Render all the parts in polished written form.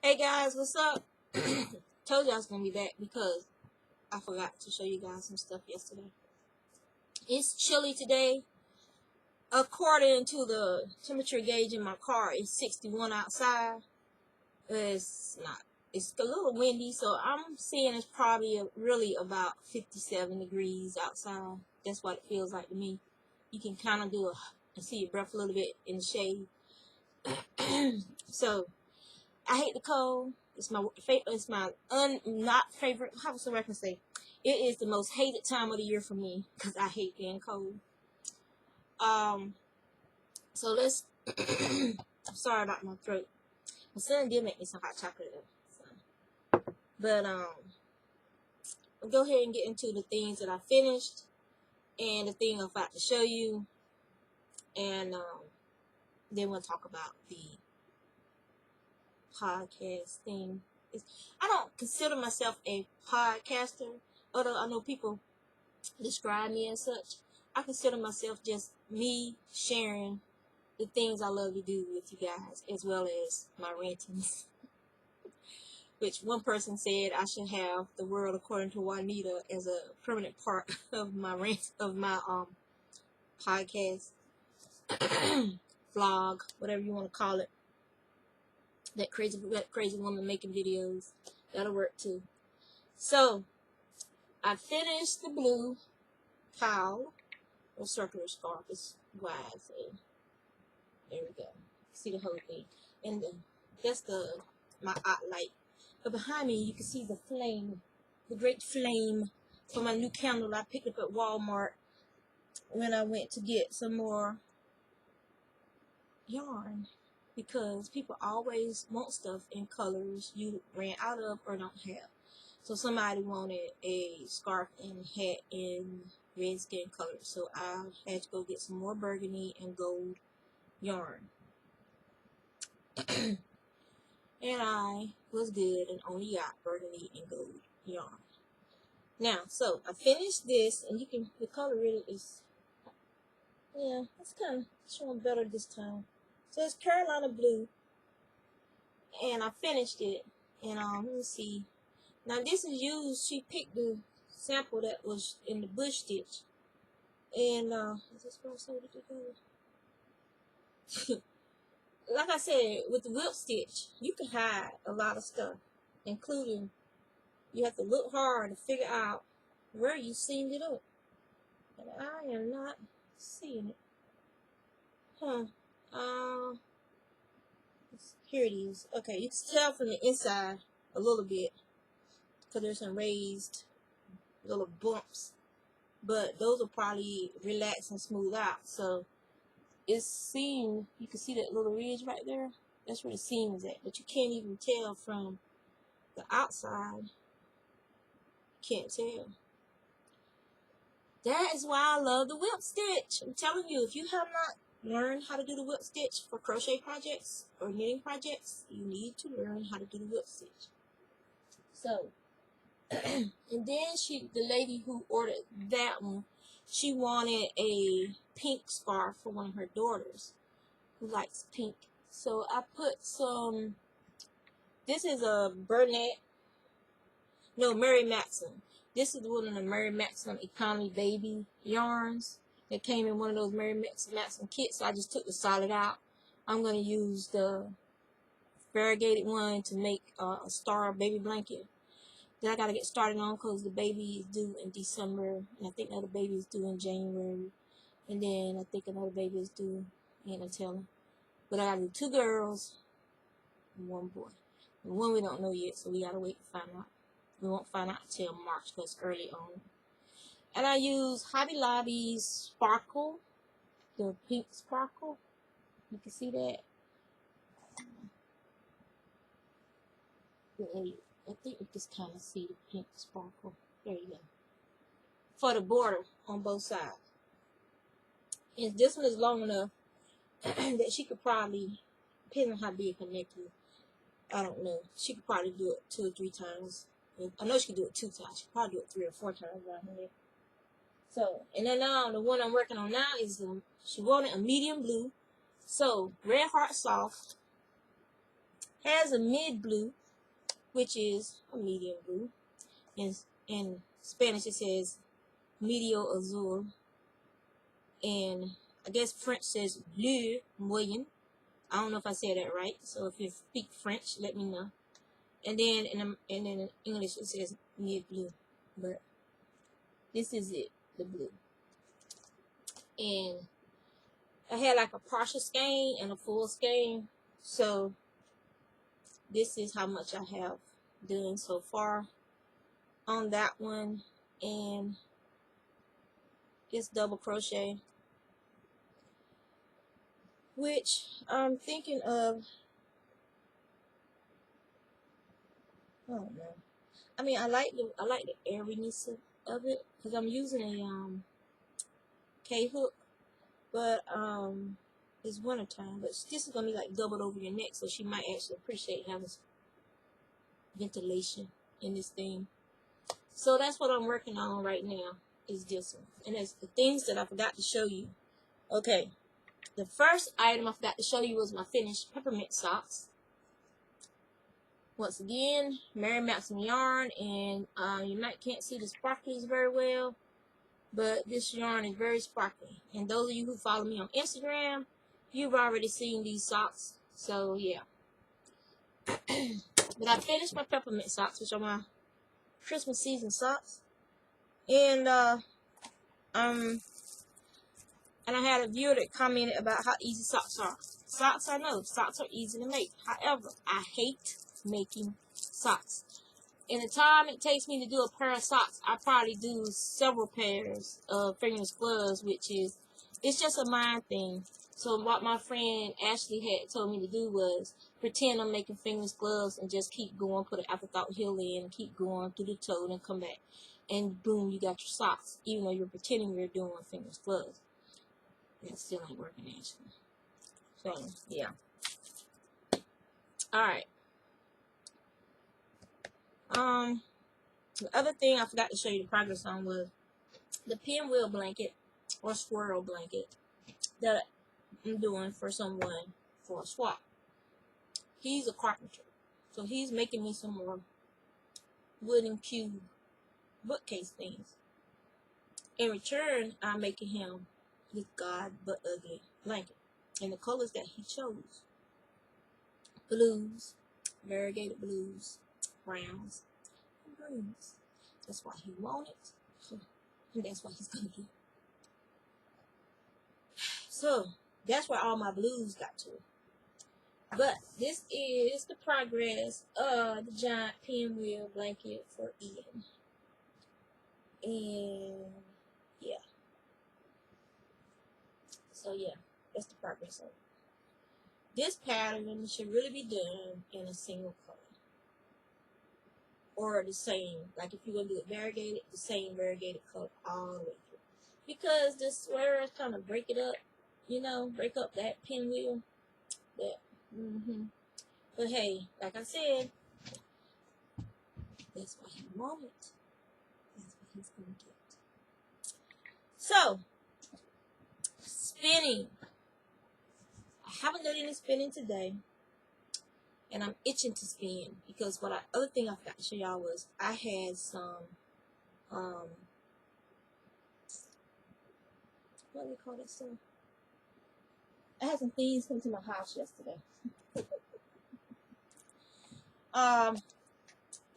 Hey guys, what's up? Told you I was gonna be back because I forgot to show you guys some stuff yesterday. It's chilly today. According to the temperature gauge in my car, it's 61 outside. It's not. It's a little windy, so I'm seeing it's probably really about 57 degrees outside. That's what it feels like to me. You can kind of see your breath a little bit in the shade. So I hate the cold. It's my not favorite. How was I can say? It is the most hated time of the year for me because I hate being cold. So let's. I'm sorry about my throat. My son did make me some hot chocolate though. So. But I'll go ahead and get into the things that I finished and the thing I'm about to show you, and then we'll talk about the podcast thing. I don't consider myself a podcaster, although I know people describe me as such. I consider myself just me sharing the things I love to do with you guys, as well as my rantings. Which one person said I should have The World According to Juanita as a permanent part of my podcast, vlog, whatever you want to call it. That crazy woman making videos, that'll work too. So I finished the blue cowl or circular scarf. It's wide, so there we go. See the whole thing, and that's my art light. But behind me, you can see the flame, the great flame from my new candle I picked up at Walmart when I went to get some more yarn, because people always want stuff in colors you ran out of or don't have. So somebody wanted a scarf and hat in red skin color, so I had to go get some more burgundy and gold yarn. And I was good and only got burgundy and gold yarn. Now, so I finished this, and you can, the color really is, yeah, it's kind of showing better this time. So it's Carolina blue, and I finished it, and let me see. Now this is used, she picked the sample that was in the bush stitch, and is this where I sewed it together? Like I said, with the whip stitch, you can hide a lot of stuff, including you have to look hard to figure out where you seamed it up. And I am not seeing it. Here it is. Okay, you can tell from the inside a little bit because there's some raised little bumps, but those will probably relax and smooth out. So it's seam. You can see that little ridge right there. That's where the seam is at, but you can't even tell from the outside. Can't tell. That is why I love the whip stitch. I'm telling you, if you have not learned how to do the whip stitch for crochet projects or knitting projects, you need to learn how to do the whip stitch. So, and then the lady who ordered that one, she wanted a pink scarf for one of her daughters who likes pink. So I put some, this is a Mary Maxim. This is one of the Mary Maxim Economy Baby yarns that came in one of those Mary Maxim kits. So I just took the solid out. I'm going to use the variegated one to make a star baby blanket that I got to get started on, because the baby is due in December, and I think another baby is due in January, and then I think another baby is due in Attila. But I got to do 2 girls and 1 boy. And one we don't know yet, so we got to wait to find out. We won't find out until March, because it's early on. And I use Hobby Lobby's Sparkle, the pink sparkle. You can see that. I think you just kind of see the pink sparkle. There you go. For the border on both sides. And this one is long enough that she could probably, depending on how big her neck is, I don't know, she could probably do it 2 or 3 times. I know she could do it 2 times. She could probably do it 3 or 4 times around her neck. So, and then now the one I'm working on now is she wanted a medium blue. So, Red Heart Soft has a mid blue, which is a medium blue. In Spanish it says medio azul, and I guess French says bleu moyen. I don't know if I said that right, so if you speak French, let me know. And then in English it says mid blue, but this is it, the blue. And I had like a partial skein and a full skein, so this is how much I have done so far on that one. And it's double crochet, which I'm thinking of. I don't know. I mean, I like the airiness of it because I'm using a K hook, but it's wintertime. But this is gonna be like doubled over your neck, so she might actually appreciate having some ventilation in this thing. So that's what I'm working on right now, is this one. And there's the things that I forgot to show you. Okay, the first item I forgot to show you was my finished peppermint socks. Once again, Mary Maxim yarn, and you can't see the sparklies very well, but this yarn is very sparkly. And those of you who follow me on Instagram, you've already seen these socks, so yeah. But I finished my peppermint socks, which are my Christmas season socks, and I had a viewer that commented about how easy socks are. Socks, I know, socks are easy to make. However, I hate making socks. In the time it takes me to do a pair of socks, I probably do several pairs of fingerless gloves, which is, it's just a mind thing. So what my friend Ashley had told me to do was pretend I'm making fingerless gloves and just keep going, put an afterthought heel in, and keep going through the toe and then come back. And boom, you got your socks, even though you're pretending you're doing fingerless gloves. That still ain't working, actually. So, yeah. Alright. The other thing I forgot to show you the progress on was the pinwheel blanket or squirrel blanket that I'm doing for someone for a swap. He's a carpenter, so he's making me some more wooden cube bookcase things. In return, I'm making him this god but ugly blanket in the colors that he chose: blues, variegated blues, browns, and greens. That's why he wanted, and that's what he's gonna get. So that's where all my blues got to. But this is the progress of the giant pinwheel blanket for Ian. And yeah. So yeah, that's the progress of it. This pattern should really be done in a single color. Or the same. Like if you're going to do it variegated, the same variegated color all the way through. Because the swearers kind of break it up, you know, break up that pinwheel. But hey, like I said, that's what he wanted. That's what he's going to get. So, spinning. I haven't done any spinning today. And I'm itching to spin. Because other thing I forgot to show y'all was I had some, what do we call that stuff? I had some things come to my house yesterday.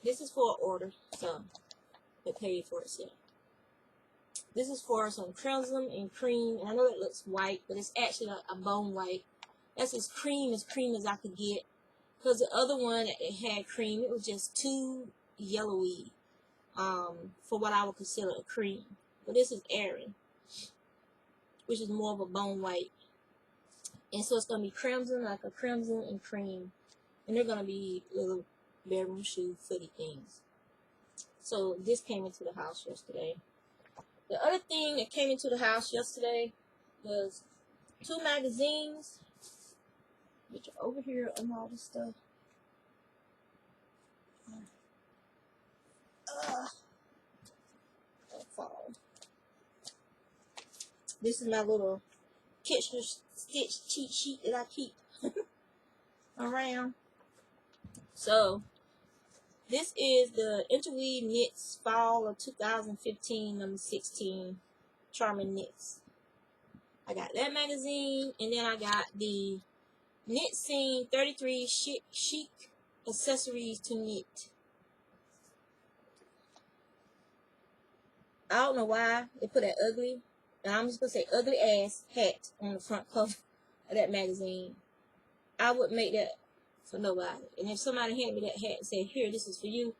This is for an order, so it paid for itself. This is for some crimson and cream, and I know it looks white, but it's actually a bone white. That's as cream as I could get, because the other one it had cream, it was just too yellowy for what I would consider a cream. But this is Erin, which is more of a bone white, and so it's gonna be crimson, like a crimson and cream. And they're going to be little bedroom shoe footy things. So this came into the house yesterday. The other thing that came into the house yesterday was 2 magazines, which are over here and all this stuff. Fall. This is my little Kitchener stitch cheat sheet that I keep around. So this is the Interweave Knits Fall of 2015, number 16, Charming Knits. I got that magazine, and then I got the Knit Scene 33 Chic Accessories to Knit. I don't know why they put that ugly, and I'm just going to say ugly ass hat on the front cover of that magazine. I would make that for nobody. And if somebody handed me that hat and said, here, this is for you,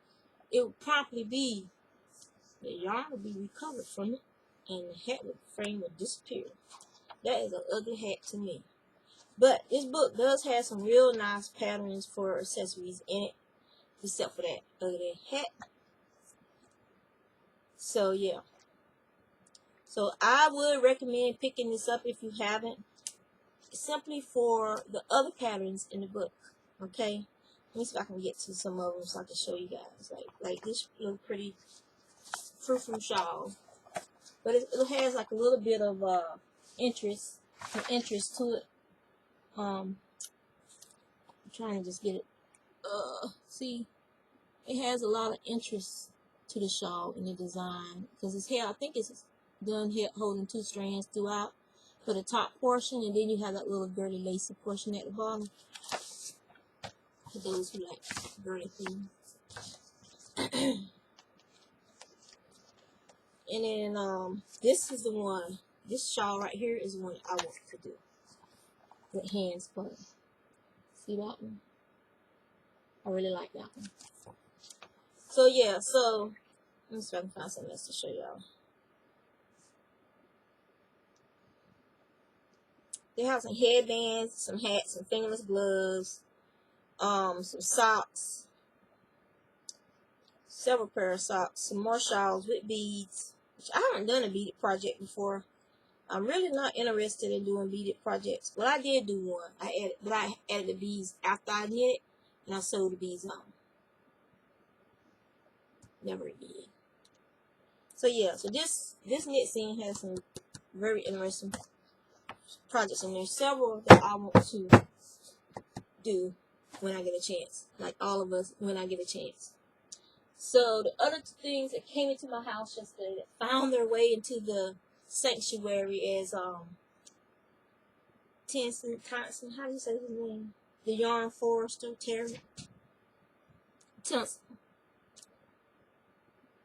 it would promptly be, the yarn would be recovered from it, and the hat frame would disappear. That is an ugly hat to me. But this book does have some real nice patterns for accessories in it, except for that ugly hat. So yeah. So I would recommend picking this up if you haven't, simply for the other patterns in the book. Okay? Let me see if I can get to some of them so I can show you guys. Like this little pretty frou-frou shawl. But it has like a little bit of interest to it. I'm trying to just get it. See, it has a lot of interest to the shawl in the design because it's hair. I think it's done here holding 2 strands throughout for the top portion, and then you have that little girly lacy portion at the bottom for those who like girly things. And then this is the one. This shawl right here is the one I want to do with hand spun. See that one? I really like that one. So yeah, so let me see if I can find something else to show y'all. They have some headbands, some hats, some fingerless gloves, some socks, several pair of socks, some more shawls with beads, which I haven't done a beaded project before. I'm really not interested in doing beaded projects. Well, I did do one. I added the beads after I knit it, and I sewed the beads on. Never again. So yeah, so this knit scene has some very interesting projects, and there's several that I want to do when I get a chance. Like all of us, when I get a chance. So the other 2 things that came into my house yesterday that found their way into the sanctuary is Thompson, how do you say his name? The Yarn Forester, Terry Thompson.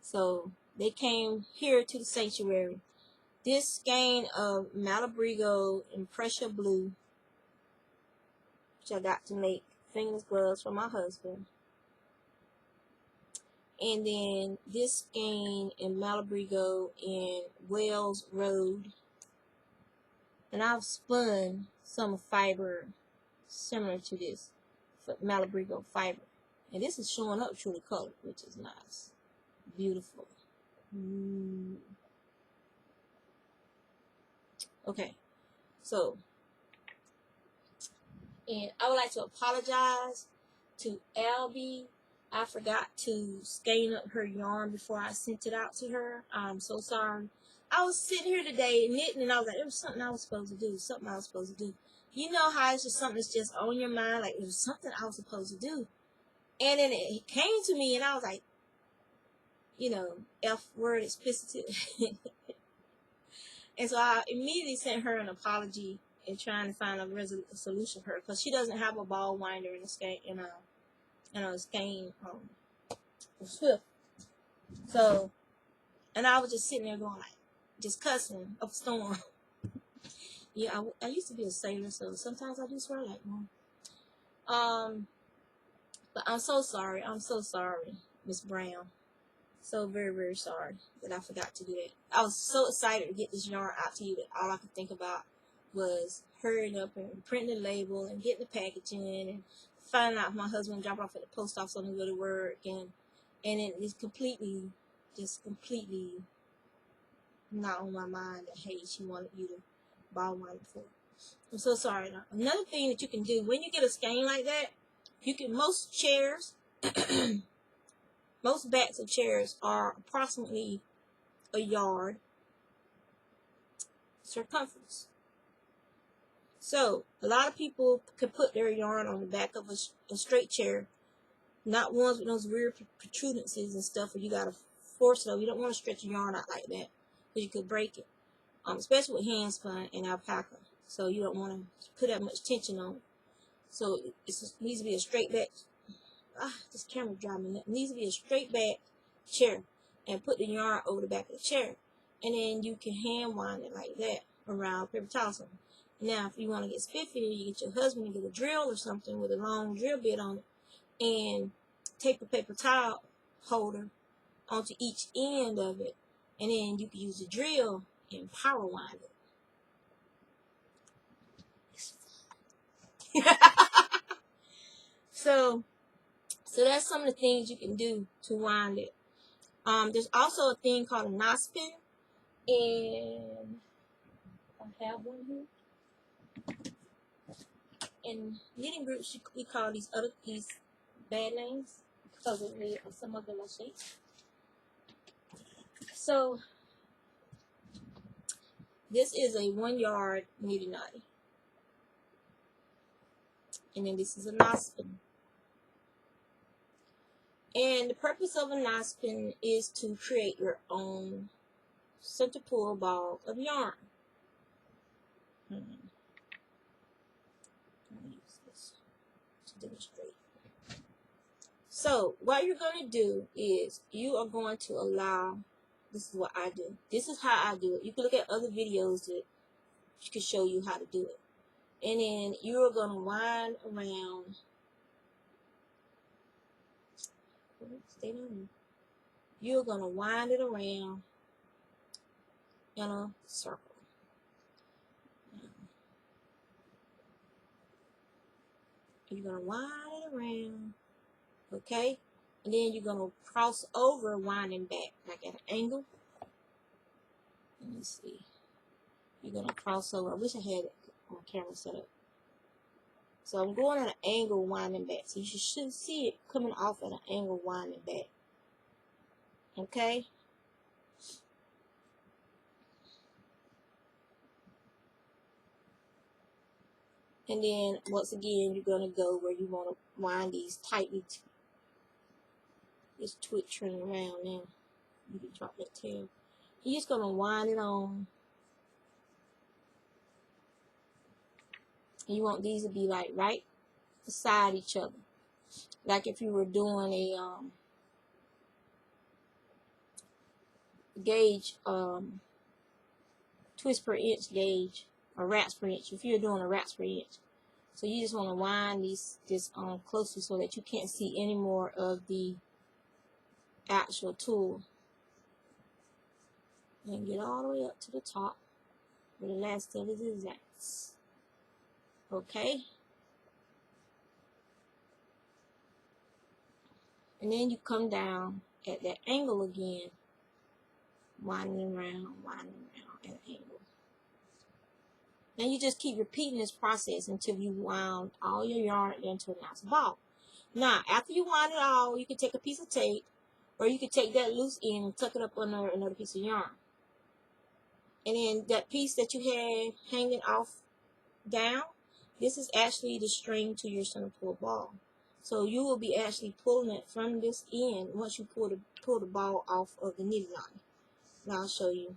So they came here to the sanctuary. This skein of Malabrigo and Pressure Blue, which I got to make fingerless gloves for my husband. And then this skein in Malabrigo and Wells Road. And I've spun some fiber similar to this Malabrigo fiber. And this is showing up truly colored, which is nice. Beautiful. Okay. So, and I would like to apologize to Albie. I forgot to skein up her yarn before I sent it out to her. I'm so sorry. I was sitting here today knitting, and I was like, it was something I was supposed to do. Something I was supposed to do. You know how it's just something that's just on your mind, like it was something I was supposed to do. And then it came to me, and I was like, you know, F word explicit. And so I immediately sent her an apology and trying to find a solution for her, because she doesn't have a ball winder in a skein Swift. So, and I was just sitting there going like, just cussing up a storm. Yeah, I used to be a sailor, so sometimes I do swear like one. But I'm so sorry. I'm so sorry, Miss Brown. So very, very sorry that I forgot to do that. I was so excited to get this yarn out to you that all I could think about was hurrying up and printing the label and getting the packaging and finding out if my husband dropped off at the post office on the way to work, and it's completely not on my mind that, hey, she wanted you to buy one for. I'm so sorry. Another thing that you can do when you get a skein like that, you can, most chairs, most backs of chairs are approximately a yard circumference. So a lot of people could put their yarn on the back of a straight chair Not ones with those weird protrudences and stuff where you gotta force it over. You don't want to stretch your yarn out like that because you could break it. Especially with hand spun and alpaca. So you don't want to put that much tension on it. So it needs to be a straight back. This camera driving me. It needs to be a straight back chair, and put the yarn over the back of the chair, and then you can hand wind it like that around paper towel or something. Now, if you want to get spiffy, you get your husband to get a drill or something with a long drill bit on it, and tape a paper towel holder onto each end of it, and then you can use the drill and power wind it. So that's some of the things you can do to wind it. There's also a thing called a nospin, and I have one here. In knitting groups, we call these bad names because of some of them are shapes. So this is a 1 yard knitting knot, and then this is a nospin. And the purpose of a nospin is to create your own center pull ball of yarn. I'm going to use this to demonstrate. So what you're going to do is you are going to allow, this is what I do. This is how I do it. You can look at other videos that can show you how to do it. And then you are going to wind around. Stay down. You're going to wind it around in a circle. You're going to wind it around, okay? And then you're going to cross over, winding back, like at an angle. Let me see. You're going to cross over. I wish I had it on camera set up. So I'm going at an angle, winding back. So you should see it coming off at an angle, winding back. Okay? And then, once again, you're going to go where you want to wind these tightly. Just twitching around now. You can drop that tail. You're just going to wind it on. And you want these to be like right beside each other. Like if you were doing a gauge, twist per inch gauge, or wraps per inch. If you're doing a wraps per inch. So you just want to wind this closely so that you can't see any more of the actual tool. And get all the way up to the top where the last of it is at. Okay? And then you come down at that angle again, winding around at an angle. Now you just keep repeating this process until you wound all your yarn into a nice ball. Now, after you wind it all, you can take a piece of tape, or you can take that loose end and tuck it up under another piece of yarn. And then that piece that you had hanging off down, this is actually the string to your center pull ball. So you will be actually pulling it from this end once you pull the ball off of the knitting knot. Now I'll show you.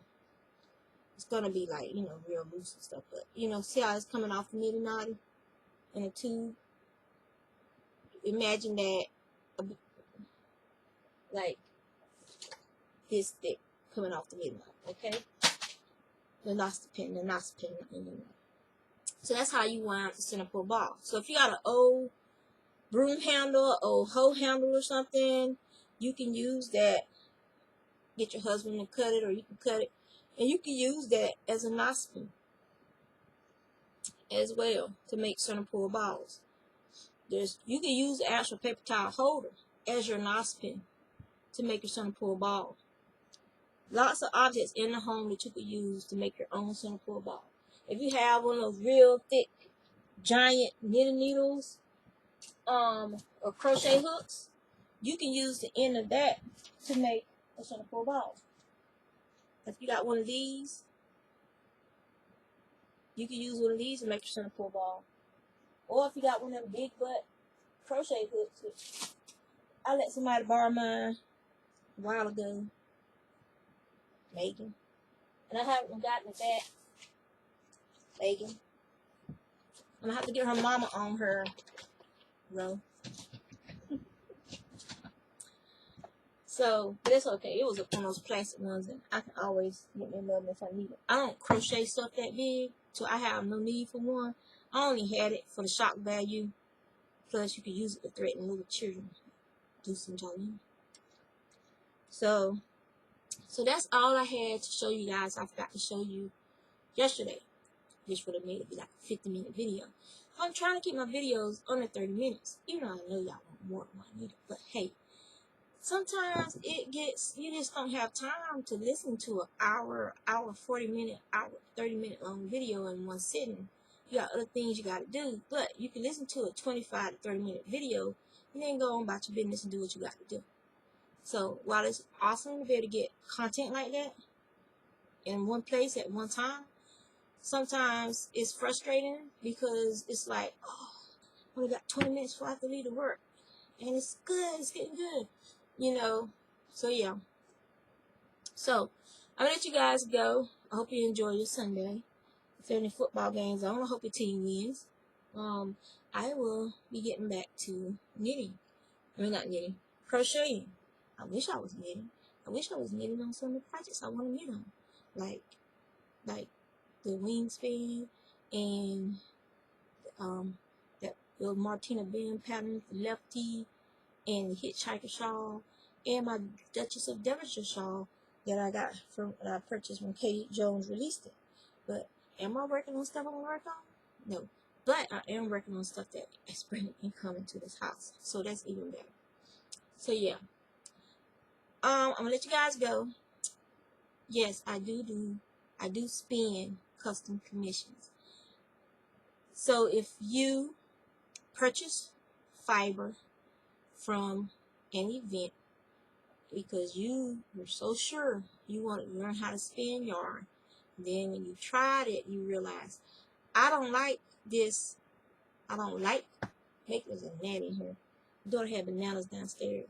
It's gonna be like, you know, real loose and stuff, but you know, see how it's coming off the knitting knot in a tube? Imagine that like this thick coming off the knitting knot, okay? The nospin. So that's how you wind the center pull ball. So if you got an old broom handle, old hoe handle or something, you can use that. Get your husband to cut it, or you can cut it. And you can use that as a nospin as well to make center pull balls. You can use the actual paper towel holder as your nospin to make your center pull ball. Lots of objects in the home that you could use to make your own center pull ball. If you have one of those real thick, giant knitting needles, or crochet hooks, you can use the end of that to make a center pull ball. If you got one of these, you can use one of these to make your center pull ball. Or if you got one of them big butt crochet hooks, which I let somebody borrow mine a while ago. Megan. And I haven't gotten it back. Megan. I'm gonna have to get her mama on her row. So, but it's okay. It was one of those plastic ones, and I can always get me another if I need it. I don't crochet stuff that big, so I have no need for one. I only had it for the shock value. Plus, you can use it to threaten little children. Do some time. So that's all I had to show you guys. I forgot to show you yesterday, which would have made it be like a 50-minute video. I'm trying to keep my videos under 30 minutes. Even though I know y'all want more than I need it. But hey, sometimes it gets, you just don't have time to listen to an hour 40-minute, hour 30-minute long video in one sitting. You got other things you got to do. But you can listen to a 25 to 30-minute video and then go on about your business and do what you got to do. So while it's awesome to be able to get content like that in one place at one time, sometimes it's frustrating because it's like, oh, I only got 20 minutes before I have to leave to work. And it's good, it's getting good, you know. So yeah. So I'm gonna let you guys go. I hope you enjoy your Sunday. If there are any football games on, I hope your team wins. I will be getting back to knitting. I mean, not knitting, crocheting. I wish I was knitting. I wish I was knitting on some of the projects I want to knit on. Like the wingspan and that little Martina Band pattern, the lefty, and the hitchhiker shawl, and my Duchess of Devonshire shawl that I purchased when Kate Jones released it. But am I working on stuff I want to work on? No. But I am working on stuff that is bringing income into this house. So that's even better. So yeah. I'm gonna let you guys go. Yes, I do spin custom commissions. So if you purchase fiber from an event because you were so sure you want to learn how to spin yarn, then when you tried it, you realize, I don't like this. I don't like, there's a gnat in here. My daughter had bananas downstairs.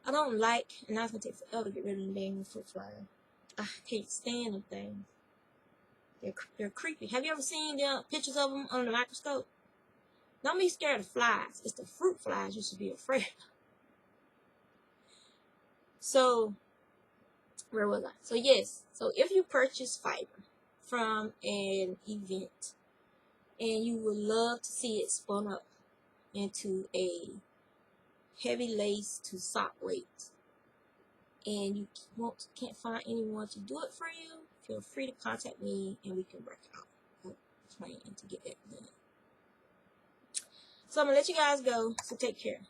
I don't like, and that's going to take forever to get rid of them dang fruit flies. I can't stand them things. They're creepy. Have you ever seen the pictures of them under the microscope? Don't be scared of flies. It's the fruit flies you should be afraid of. So, where was I? So, yes. So, if you purchase fiber from an event and you would love to see it spun up into a heavy lace to sock weight, and you can't find anyone to do it for you, feel free to contact me and we can work out a plan to get that done. So I'm going to let you guys go. So take care.